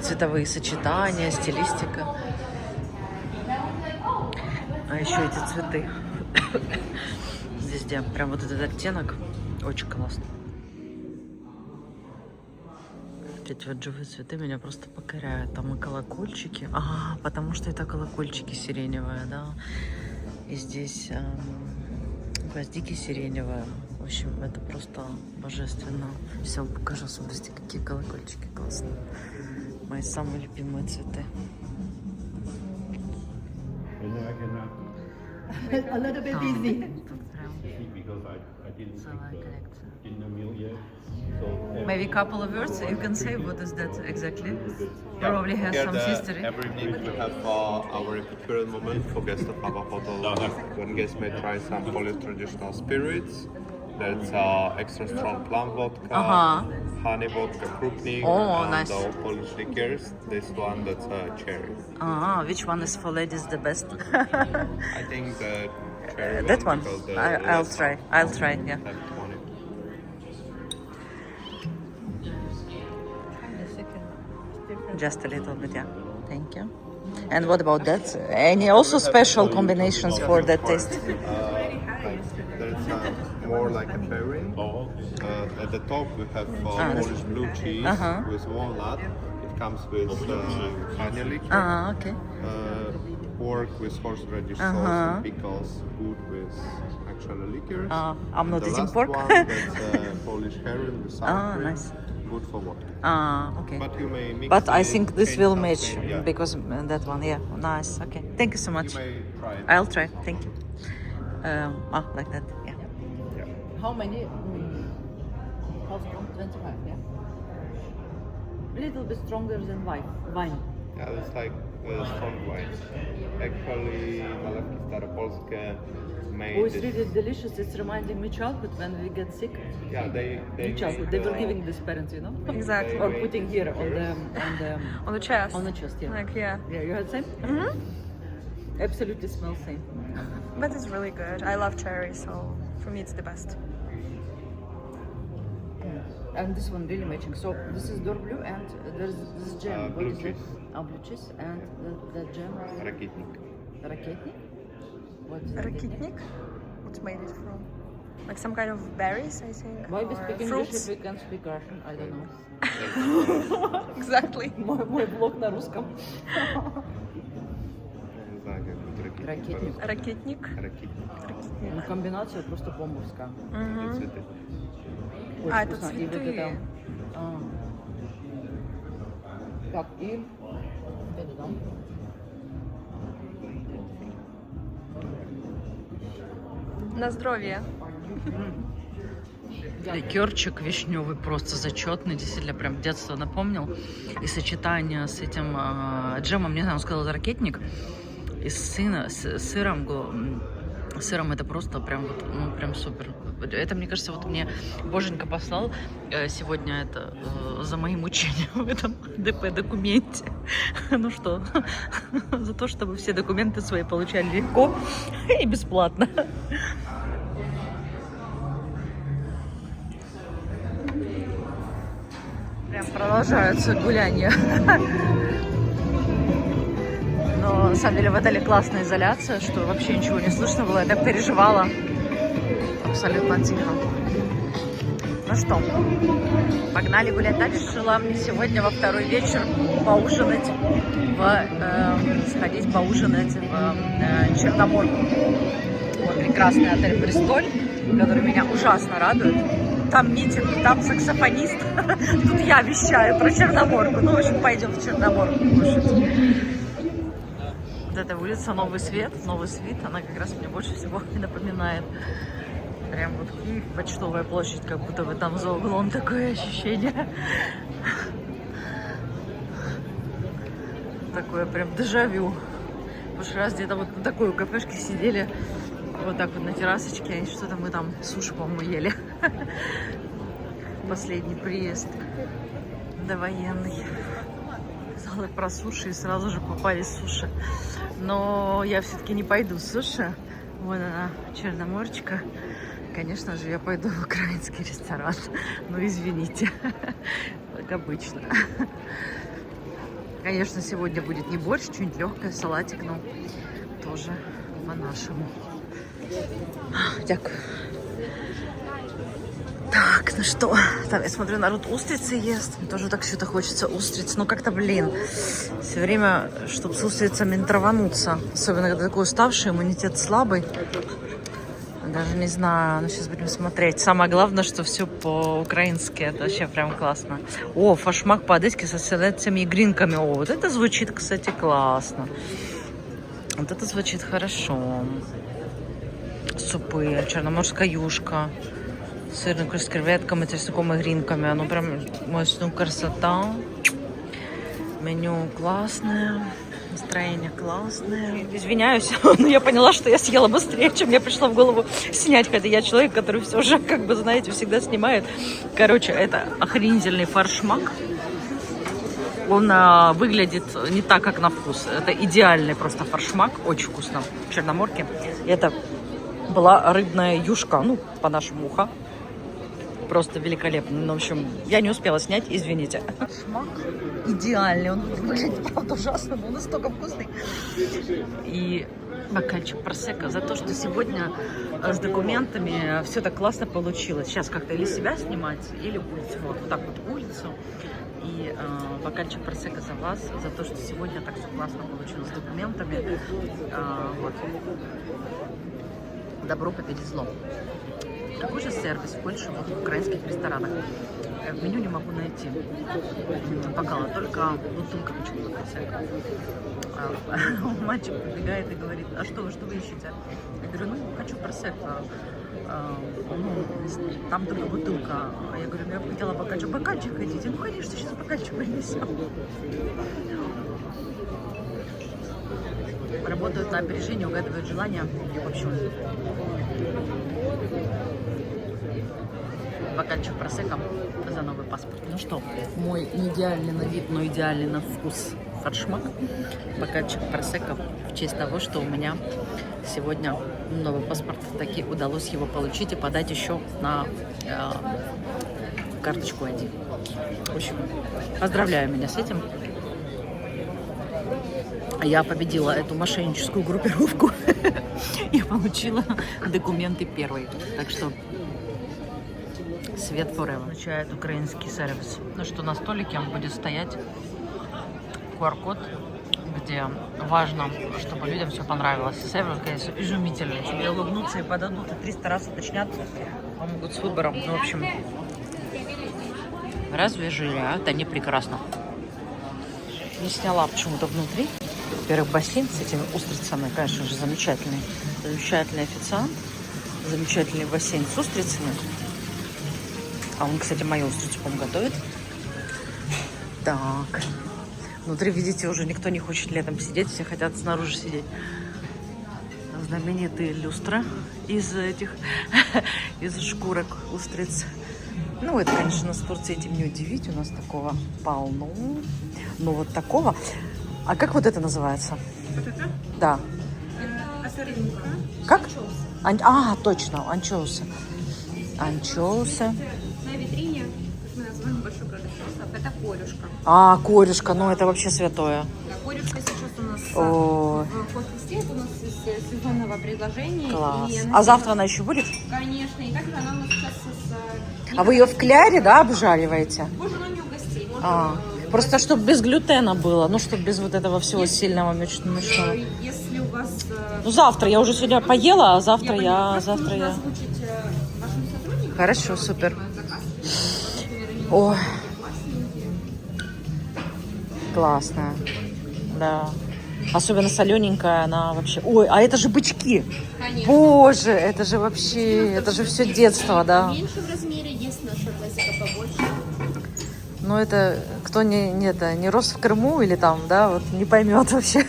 Цветовые сочетания, стилистика. А еще эти цветы. Везде. Прям вот этот оттенок. Очень классно. Эти вот живые цветы меня просто покоряют. Там и колокольчики. Потому что это колокольчики сиреневые, да. И здесь гвоздики сиреневые. В общем, это просто божественно. Все вам покажу. Смотрите, какие колокольчики классные. Мои самые любимые цветы. A little bit busy. Because I didn't Целая take коллекция. the dinner meal yet. So Maybe a couple of words you can say what is that exactly? Probably has Here some the- history. Every evening we have our cultural moment for guests of our hotel. When guests may try some Polish traditional spirits, That's extra strong plum vodka, honey vodka, krupnik, Oh, and nice. all Polish liquors. This one that's cherry. Which one is for ladies the best? I think the cherry That one? because the I'll less try. I'll try, yeah. have on it. Just a little bit, yeah. Thank you. And what about that? Any also special combinations for that taste? There's more like a pairing. Oh, okay. At the top we have Polish blue cheese with walnut. It comes with honey liquor. Okay. Pork with horseradish sauce and pickles, good with actual liquors. I'm not the eating last pork. one, that's Polish herring with sour cream. Nice. Good for vodka. Okay. But you may mix But I it, think this change will something, match yeah. because that one, yeah. Nice. Okay. Thank you so much. You may try it. I'll try. Thank you. Like that. Yeah. Yeah. How many? How strong? 25. Yeah. A little bit stronger than wine. Yeah, it's like strong wine. Actually, nalewki staropolskie made Oh, it's this- really delicious. It's reminding me childhood when we get sick. Yeah, they Childhood. They were giving this parents, you know. Exactly. Or putting here On the chest. on the chest. Yeah. Like, yeah. Yeah. You had the same. Absolutely smells same. But it's really good. I love cherry, so for me it's the best. And this one really matching. So this is door blue and there's this jam. What blue is it? cheese. Blue cheese and the jam is Rakitnik. raketnik. What is Rakitnik? What's made it from? Like some kind of berries, I think. Why we or speak English fruits. if we can't speak Russian? I don't know. Exactly. Мой блог на русском. Не знаю, как будет ракитник. Ракетник. по-русски. Ракетник. Ракитник. Ну, комбинация просто бомбовская. Это цветы. Очень А, это вкусно. И вот цветы. это... Так, и... Это там. На здоровье. Ликерчик вишневый просто зачетный, действительно прям детство напомнил. И сочетание с этим джемом, не знаю, он сказал, ракетник, и с сыром, сыром это просто прям вот, ну прям супер. Это, мне кажется, вот мне Боженька послал сегодня это за мои мучения в этом ДП-документе. Ну что, за то, чтобы все документы свои получали легко и бесплатно. Прям продолжаются гуляния. Но на самом деле в отеле классная изоляция, что вообще ничего не слышно было. Я так переживала. Абсолютно тихо. Ну что, погнали гулять дальше. Решила сегодня во второй вечер поужинать, сходить поужинать в Черноморку. Вот прекрасный отель «Бристоль», который меня ужасно радует. Там митинг, там саксофонист. Тут я вещаю про Черноморку. Ну, в общем, пойдем в Черноморку кушать. Вот эта улица Новый Свет, Новый Свит, она как раз мне больше всего напоминает. Прям вот Киев, Почтовая площадь, как будто вы там за углом, такое ощущение. Такое прям дежавю. В прошлый раз где-то вот на такой кафешке сидели, вот так вот на террасочке, и что-то мы там суши, по-моему, ели. Последний приезд довоенный. Сказала про суши, и сразу же попались суши. Но я все-таки не пойду в суши. Вон она, Черноморочка. Конечно же, я пойду в украинский ресторан. Ну, извините, как обычно. Конечно, сегодня будет не борщ, что-нибудь легкое, салатик, но тоже по-нашему. Дякую. Так, ну что, там я смотрю, народ устрицы ест. Мне тоже так что-то хочется устриц. Но как-то, блин, все время, чтобы с устрицами травануться. Особенно, когда такой уставший, иммунитет слабый. Даже не знаю, ну сейчас будем смотреть. Самое главное, что все по-украински. Это вообще прям классно. О, фашмак по-одесски со селедцами и гринками. О, вот это звучит, кстати, классно. Вот это звучит хорошо. Супы, черноморская юшка. Сырник с креветками, тростником и гринками. Ну прям, ну красота. Меню классное. Настроение классное. Извиняюсь, но я поняла, что я съела быстрее, чем мне пришло в голову снять. Хотя я человек, который все же, как бы, знаете, всегда снимает. Короче, это охренительный фаршмак. Он выглядит не так, как на вкус. Это идеальный просто фаршмак. Очень вкусно. В Черноморке. Это была рыбная юшка. Ну, по-нашему уха. Просто великолепно. Ну, в общем, я не успела снять, извините. Фаршмак идеальный. Он выглядит, правда, ужасно, но он настолько вкусный. И бокальчик просекко за то, что сегодня с документами все так классно получилось. Сейчас как-то или себя снимать, или улицу. Вот так вот улицу. И бокальчик просекко за вас, за то, что сегодня так все классно получилось с документами. Вот. Добро победит зло. Какой же сервис в Польше вот в украинских ресторанах? В меню не могу найти бокала, только бутылка почему-то просекко. Мальчик подбегает и говорит: а что вы ищете? Я говорю: ну, хочу просекко. Ну, там только бутылка. Я говорю: ну, я бы хотела бокальчик. Бокальчик хотите? Ну, конечно, сейчас бокальчик принесем. Работают на опережение, угадывают желания. В общем, бокальчик просекко за новый паспорт. Ну что, мой не идеальный на вид, но идеальный на вкус фаршмак. Бокальчик просекко в честь того, что у меня сегодня новый паспорт. Таки удалось его получить и подать еще на карточку ID. В общем, поздравляю меня с этим. Я победила эту мошенническую группировку и получила документы первой. Так что свет forever. Включает украинский сервис. Ну что, на столике будет стоять QR-код, где важно, чтобы людям все понравилось. Сервис, конечно, изумительный. Тебе улыбнутся и подадут, и 300 раз уточнят, помогут с выбором. Ну, в общем, разве же это не прекрасно? Не сняла почему-то внутри. Во-первых, бассейн с этими устрицами, конечно же, замечательный. Замечательный официант. Замечательный бассейн с устрицами. А он, кстати, мою устрицу, по-моему, готовит. Так. Внутри, видите, уже никто не хочет летом сидеть. Все хотят снаружи сидеть. Знаменитые люстры из этих, из шкурок устриц. Ну, это, конечно, с Турцией этим не удивить. У нас такого полно. Ну, вот такого. А как вот это называется? Вот это? Да. Как? Точно, анчоусы. Анчоусы. На витрине, как мы называем большой продавец, это корюшка. Корюшка, ну это вообще святое. Да, корюшка сейчас у нас в хостеле, это у нас из сезонного предложения. Класс. А завтра она еще будет? Конечно, и также она у нас сейчас А вы ее в кляре, да, обжариваете? Можно, но не у гостей. Просто чтобы без глютена было, ну чтобы без вот этого всего сильного мучного. Если у вас... Ну завтра, я уже сегодня поела, а завтра я... озвучить вашим сотрудникам. Хорошо, супер. Заказ. Ой. Классная. Да. Особенно солененькая она вообще. Ой, а это же бычки. Конечно. Боже, это же вообще, это же все детство, да. Меньше в размере, есть наша классика побольше. Ну это кто не рос в Крыму или там, да, вот не поймет вообще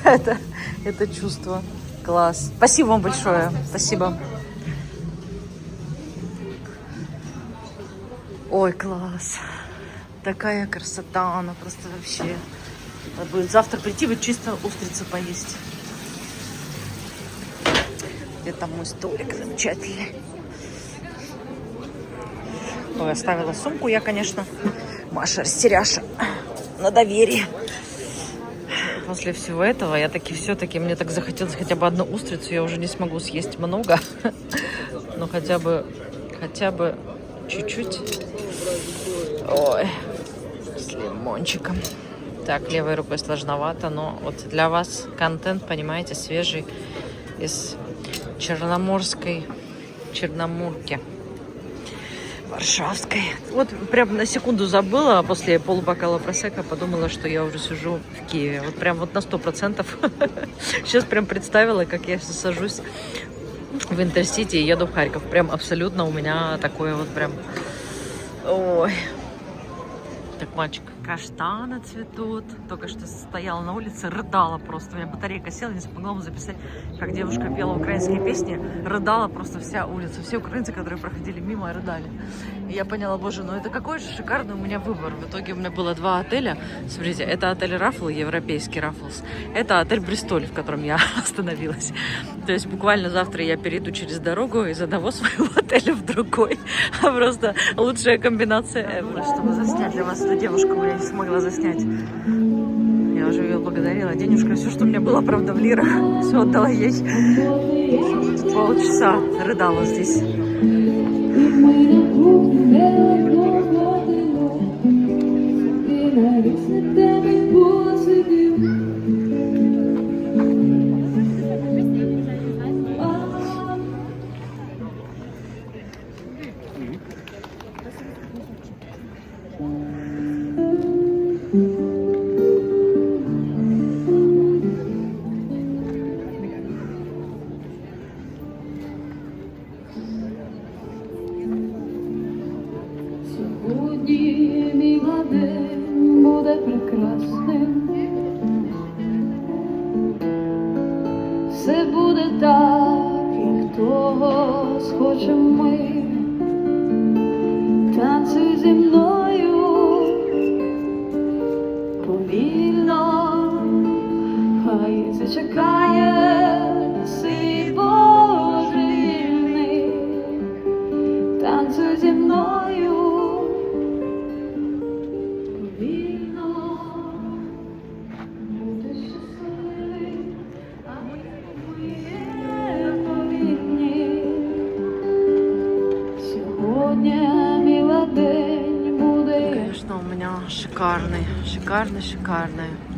это чувство. Класс. Спасибо вам большое. Спасибо. Ой, класс. Такая красота, она просто вообще. Надо будет завтра прийти, вот чисто устрицы поесть. Где-то мой столик замечательный. Ой, оставила сумку я, конечно. Маша растеряша на доверие. После всего этого я все-таки мне так захотелось хотя бы одну устрицу. Я уже не смогу съесть много. Но хотя бы чуть-чуть. Ой, с лимончиком. Так, левой рукой сложновато, но вот для вас контент, понимаете, свежий из Черноморки. Варшавской. Вот прям на секунду забыла, после полубокала просекко подумала, что я уже сижу в Киеве. Вот прям вот на 100%. Сейчас прям представила, как я сажусь в Интерсити и еду в Харьков. Прям абсолютно у меня такое вот прям... Ой. Так, мальчик, Каштаны цветут. Только что стояла на улице, рыдала просто. У меня батарейка села, не смогла вам записать, как девушка пела украинские песни. Рыдала просто вся улица. Все украинцы, которые проходили мимо, рыдали. И я поняла, боже, ну это какой же шикарный у меня выбор. В итоге у меня было 2 отеля. Смотрите, это отель Раффл, европейский Раффлс. Это отель Бристоль, в котором я остановилась. То есть буквально завтра я перейду через дорогу из одного своего отеля в другой. Просто лучшая комбинация ever. Чтобы заснять для вас эту девушку, я не смогла заснять. Я уже ее благодарила. Денежка, все, что у меня было, правда, в лирах, все отдала ей. Полчаса рыдала здесь. Сьогодні мій день буде прекрасним. Все буде так, як того схочемо ми. Танцюй зі мною повільно, хай зачекає світ божевільний. Танцюй зі мною повільно, бути щасливий, а ми є повільні. Сьогодні мій день буде. Конечно, у меня шикарный.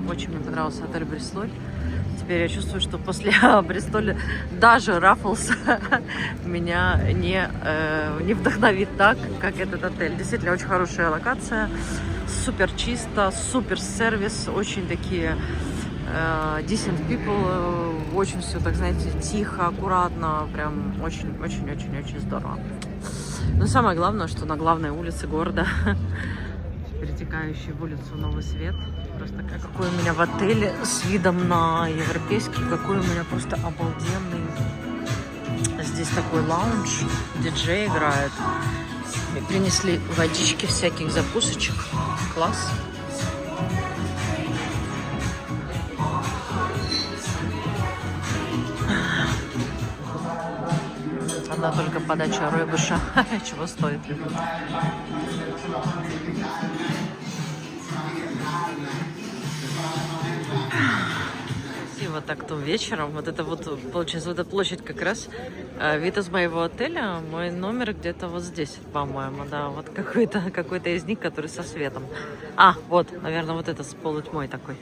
Очень мне понравился отель Бристоль. Теперь я чувствую, что после Бристоля даже Раффлс меня не вдохновит так, как этот отель. Действительно, очень хорошая локация, супер чисто, супер сервис, очень такие decent people, очень все, так знаете, тихо, аккуратно, прям очень здорово. Но самое главное, что на главной улице города, перетекающей в улицу Новый Свет, просто какой у меня в отеле с видом на европейский, какой у меня просто обалденный. Здесь такой лаунж, диджей играет. И принесли водички, всяких закусочек. Класс. Одна только подача рыбыша, чего стоит. Красиво так то вечером. Вот это вот, получается, вот эта площадь как раз вид из моего отеля. Мой номер где-то вот здесь, по-моему, да. Вот какой-то из них, который со светом. А, вот, наверное, вот это с полутьмой такой.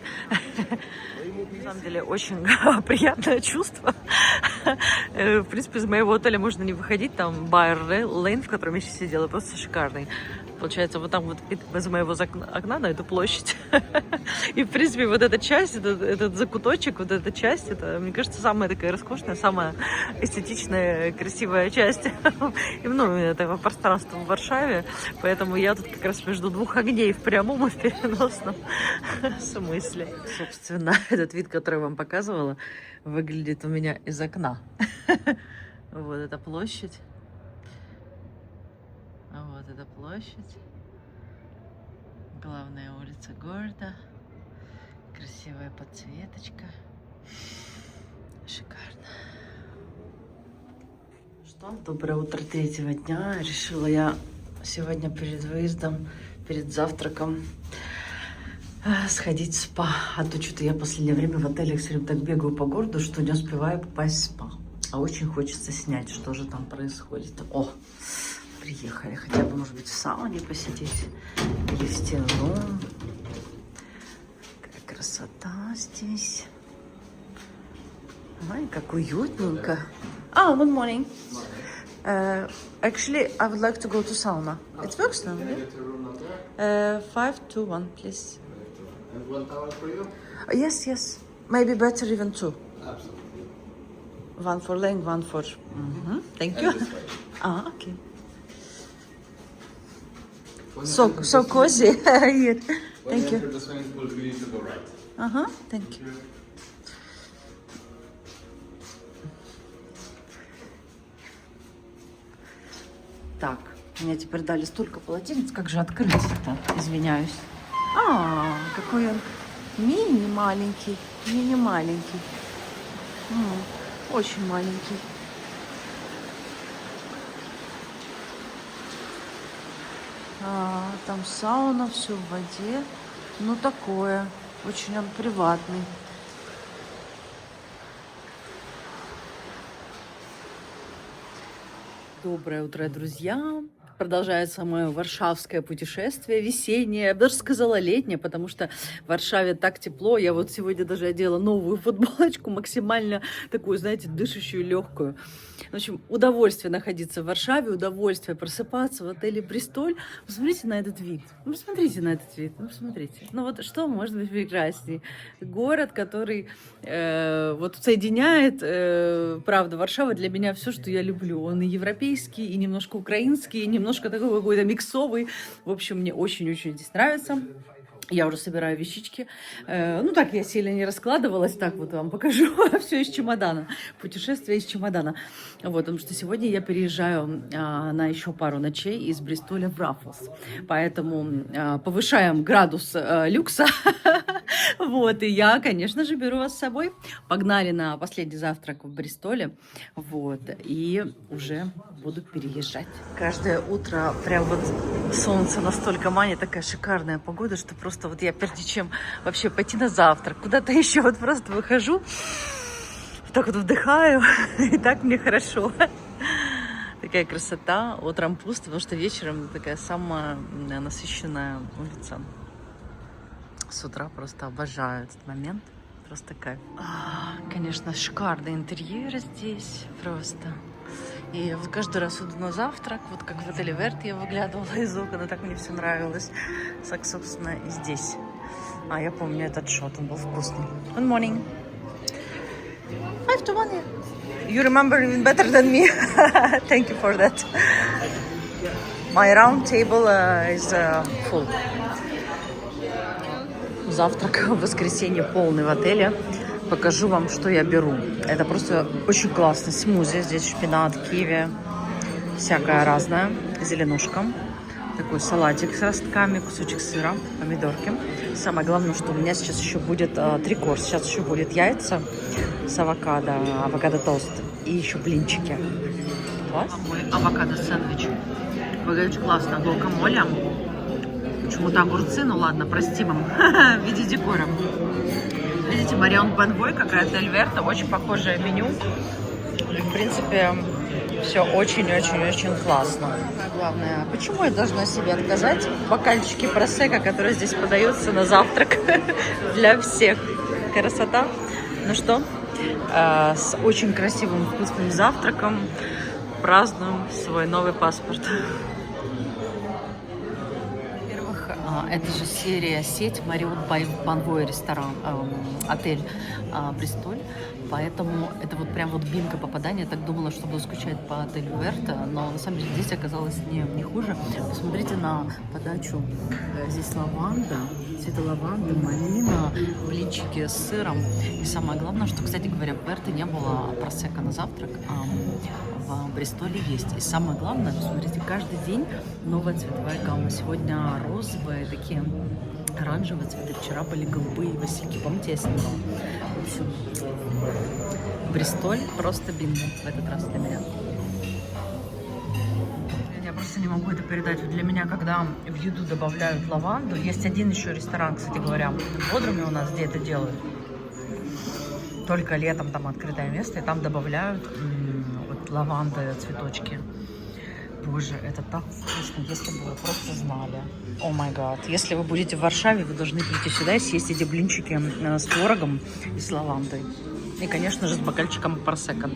На самом деле, очень приятное чувство. В принципе, из моего отеля можно не выходить. Там Байер Лейн, в котором я сейчас сидела, просто шикарный. Получается, вот там вот вид из моего окна на эту площадь. И, в принципе, вот эта часть, этот закуточек, вот эта часть, это, мне кажется, самая такая роскошная, самая эстетичная, красивая часть этого пространства в Варшаве. Поэтому я тут как раз между двух огней в прямом и в переносном смысле. Собственно, этот вид, который я вам показывала, выглядит у меня из окна. Вот эта площадь. Вот эта площадь. Главная улица города. Красивая подсветочка. Шикарно. Что? Доброе утро третьего дня. Решила я сегодня перед выездом, перед завтраком сходить в спа. А то что-то я в последнее время в отелях все время так бегаю по городу, что не успеваю попасть в спа. А очень хочется снять, что же там происходит. О, приехали. Хотя бы, может быть, в сауне посидеть. Или в стеном. Какая красота здесь. Ой, как уютненько. Oh, good morning. Actually, I would like to go to sauna. It works now, yeah? 5 to 1, please. And 1 towel for you? Yes, yes. Maybe better even 2. Absolutely. 1 for laying, 1 for... Thank you. Ah, okay. So cozy here. Thank you. For the swimming pool, you need to go right. Ага, thank you. Так, мне теперь дали столько полотенец, как же открыть-то? Извиняюсь. Какой он мини-маленький, мини-маленький. Очень маленький. Там сауна, все в воде. Ну, такое. Очень он приватный. Доброе утро, друзья! Продолжается мое варшавское путешествие, весеннее, я бы даже сказала летнее, потому что в Варшаве так тепло. Я вот сегодня даже одела новую футболочку, максимально такую, знаете, дышащую, легкую. В общем, удовольствие находиться в Варшаве, удовольствие просыпаться в отеле «Бристоль». Посмотрите на этот вид, ну, посмотрите на этот вид, ну, посмотрите. Ну вот что может быть прекраснее? Город, который вот соединяет, правда, Варшава для меня все, что я люблю. Он и европейский, и немножко украинский, и немножко такой какой-то миксовый. В общем, мне очень-очень здесь нравится. Я уже собираю вещички. Ну, так я сильно не раскладывалась. Так вот вам покажу все из чемодана. Путешествие из чемодана. Вот, потому что сегодня я переезжаю на еще пару ночей из Бристоля в Раффлс. Поэтому повышаем градус люкса. Вот, и я, конечно же, беру вас с собой. Погнали на последний завтрак в Бристоле. Вот, и уже буду переезжать. Каждое утро прям вот солнце настолько манит, такая шикарная погода, что просто вот я прежде чем вообще пойти на завтрак, куда-то еще вот просто выхожу, так вот вдыхаю, и так мне хорошо. Такая красота, утром пусто, потому что вечером такая самая насыщенная улица. С утра просто обожаю этот момент, просто кайф. Конечно, шикарный интерьер здесь просто. И вот каждый раз иду на завтрак, вот как в отеле Верт я выглядывала из окна, так мне все нравилось. Так, собственно, и здесь. Я помню этот шот, он был вкусный. Good morning. 5 to 1. You remember even better than me. Thank you for that. My round table is full. Завтрак в воскресенье полный в отеле. Покажу вам, что я беру. Это просто очень классный смузи. Здесь шпинат, киви, всякое разное, зеленушка. Такой салатик с ростками, кусочек сыра, помидорки. Самое главное, что у меня сейчас еще будет 3 курса. Сейчас еще будет яйца с авокадо, авокадо-тост и еще блинчики. Класс. Мой авокадо-сэндвич. Выглядит очень классно. Гуакамоле. Почему-то огурцы, ну ладно, простим им в виде декора. Видите, Марион Бенвой, как и отель Верта, очень похожее меню. В принципе, все очень-очень-очень классно. Главное, почему я должна себе отказать в бокальчике просекко, которые здесь подаются на завтрак для всех. Красота. Ну что, с очень красивым вкусным завтраком празднуем свой новый паспорт. Это же серия, сеть Marriott by Bonvoy ресторан, отель Бристоль. Поэтому это вот прям вот бинго попадание. Я так думала, что буду скучать по отелю Верта, но на самом деле здесь оказалось не хуже. Посмотрите на подачу. Здесь лаванда, цветы лаванды, малина, блинчики с сыром. И самое главное, что, кстати говоря, в Верте не было просекко на завтрак, а в Бристоле есть. И самое главное, посмотрите, каждый день новая цветовая гамма. Сегодня розовые, такие оранжевые цветы. Вчера были голубые васильки. Помните, я снимала? В общем, Бристоль просто бинго в этот раз для меня. Я просто не могу это передать. Для меня, когда в еду добавляют лаванду, есть один еще ресторан, кстати говоря, в Бодруме у нас, где это делают. Только летом там открытое место, и там добавляют вот лаванды, цветочки. Боже, это так вкусно, если бы вы просто знали. О май гад. Если вы будете в Варшаве, вы должны прийти сюда и съесть эти блинчики с творогом и с лавандой. И, конечно же, с бокальчиком просекко.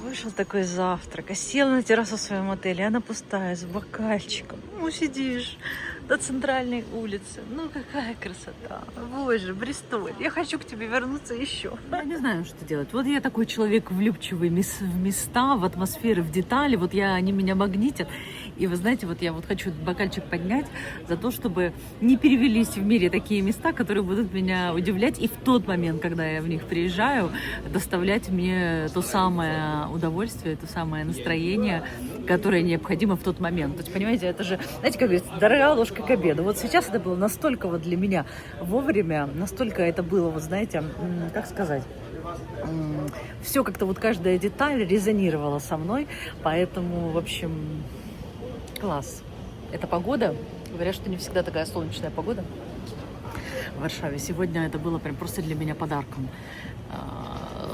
Вышел такой завтрак, сел на террасу в своем отеле, она пустая, с бокальчиком. Ну, сидишь до центральной улицы. Ну, какая красота. Боже, Бристоль, я хочу к тебе вернуться еще. Я не знаю, что делать. Вот я такой человек влюбчивый в места, в атмосферы, в детали. Вот они меня магнитят. И вы знаете, вот я вот хочу бокальчик поднять за то, чтобы не перевелись в мире такие места, которые будут меня удивлять. И в тот момент, когда я в них приезжаю, доставлять мне то самое удовольствие, то самое настроение, которое необходимо в тот момент. То есть, понимаете, это же, знаете, как говорится, дорогая ложка к обеду. Вот сейчас это было настолько вот для меня вовремя, настолько это было, вот знаете, как сказать, все как-то вот каждая деталь резонировала со мной, поэтому, в общем, класс. Эта погода, говорят, что не всегда такая солнечная погода в Варшаве. Сегодня это было прям просто для меня подарком.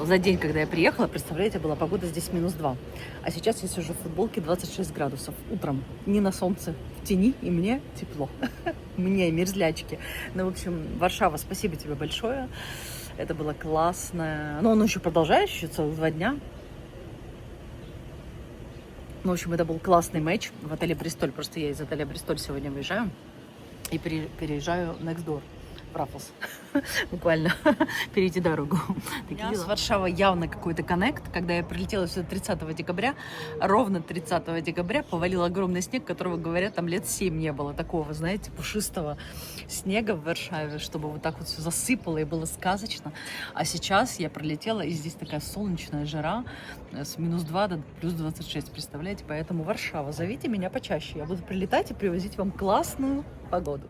За день, когда я приехала, представляете, была погода здесь -2. А сейчас я сижу в футболке 26 градусов. Утром не на солнце, в тени, и мне тепло. Мне мерзлячки. Ну, в общем, Варшава, спасибо тебе большое. Это было классно. Но он еще продолжает, еще целых 2 дня. Ну, в общем, это был классный матч в отеле «Бристоль». Просто я из отеля «Бристоль» сегодня выезжаю и переезжаю next door. Раффлс. Буквально перейти дорогу. С Варшавой явно какой-то коннект. Когда я прилетела сюда 30 декабря, ровно 30 декабря повалил огромный снег, которого, говорят, там лет 7 не было. Такого, знаете, пушистого снега в Варшаве, чтобы вот так вот все засыпало и было сказочно. А сейчас я прилетела, и здесь такая солнечная жара с -2 до +26, представляете? Поэтому Варшава, зовите меня почаще. Я буду прилетать и привозить вам классную погоду.